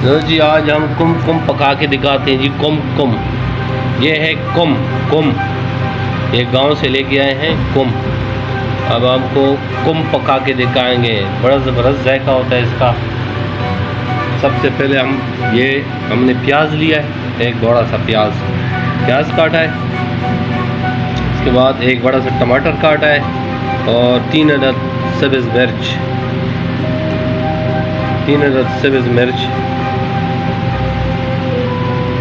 तो जी आज हम कुम पका के दिखाते हैं जी। कुम ये है कुम ये गांव से लेके आए हैं कुम। अब आपको कुम पका के दिखाएंगे, बड़ा ज़बरदस्त जायका होता है इसका। सबसे पहले हमने प्याज लिया है, एक बड़ा सा प्याज काटा है। इसके बाद एक बड़ा सा टमाटर काटा है और 3 अदद सब्ज़ मिर्च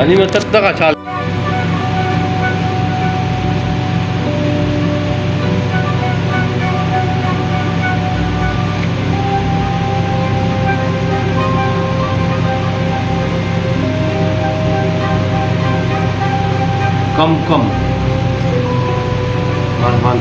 अनि में तक अच्छा कम मेहरबान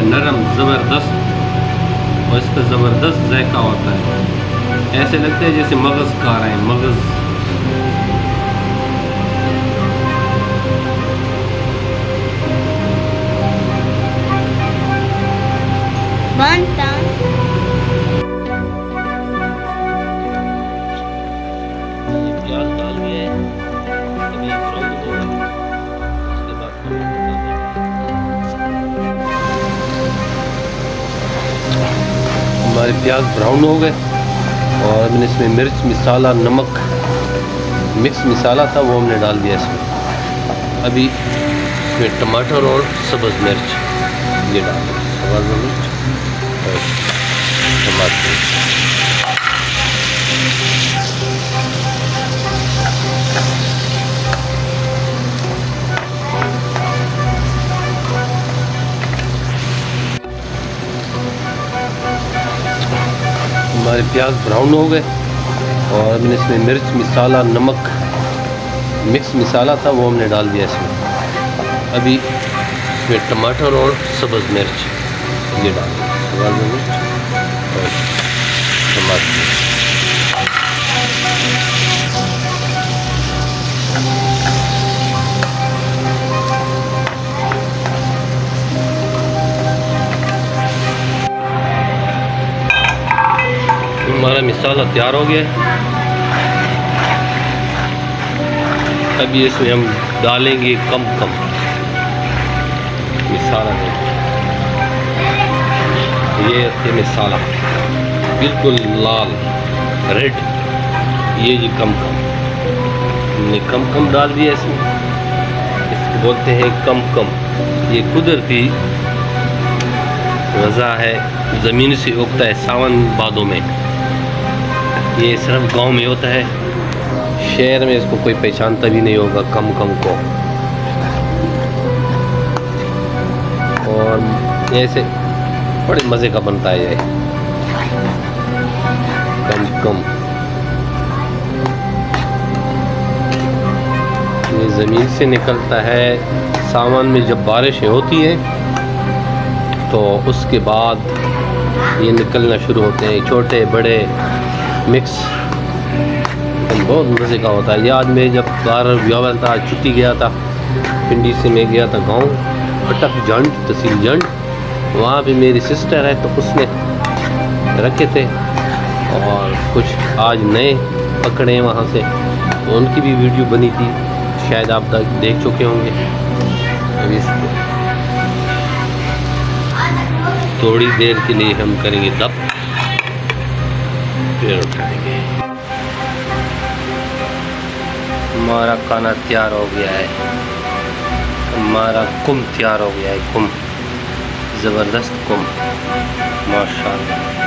नरम ज़बरदस्त, और इसका ज़बरदस्त जायका होता है। ऐसे लगता है जैसे मगज़ खा रहे हैं, मगज़। प्याज डाल दिया है, अभी ब्राउन हो, उसके बाद हमारे प्याज ब्राउन हो गए और हमने इसमें मिर्च मसाला नमक मिक्स मसाला था वो हमने डाल दिया इसमें। अभी इसमें टमाटर और सब्ज़ मिर्च ये डाल दिया, सब्ज़ मिर्च और टमाटर। हमारे प्याज ब्राउन हो गए और हमने इसमें मिर्च मसाला नमक मिक्स मसाला था वो हमने डाल दिया इसमें। अभी इसमें टमाटर और सब्ज़ मिर्च ये डाल दिया, सब्ज़ मिर्च और टमाटर। हमारा मसाला तैयार हो गया है। अभी इसमें हम डालेंगे कम मसाला नहीं, ये है मसाला बिल्कुल लाल रेड, ये जी कम हमने कम डाल दिया इसमें। इसको बोलते हैं कम। ये कुदरती वजह है, ज़मीन से उगता है सावन बादों में। ये सिर्फ गांव में होता है, शहर में इसको कोई पहचानता भी नहीं होगा कम को। और ऐसे बड़े मज़े का बनता है ये कम। ये ज़मीन से निकलता है सावन में, जब बारिशें होती हैं तो उसके बाद ये निकलना शुरू होते हैं, छोटे बड़े मिक्स। बहुत मज़े का होता है ये। आज मैं जब बाहर व्यावल था, छुट्टी गया था, पिंडी से मैं गया था गांव अटक जंड तहसील जंड। वहाँ पे मेरी सिस्टर है तो उसने रखे थे और कुछ आज नए पकड़े वहाँ से, तो उनकी भी वीडियो बनी थी, शायद आप तक देख चुके होंगे। अभी इसको थोड़ी देर के लिए हम करेंगे दब, फिर उठाएंगे। हमारा खाना तैयार हो गया है, हमारा कुम तैयार हो गया है। कुम ज़बरदस्त कुम, माशाअल्लाह।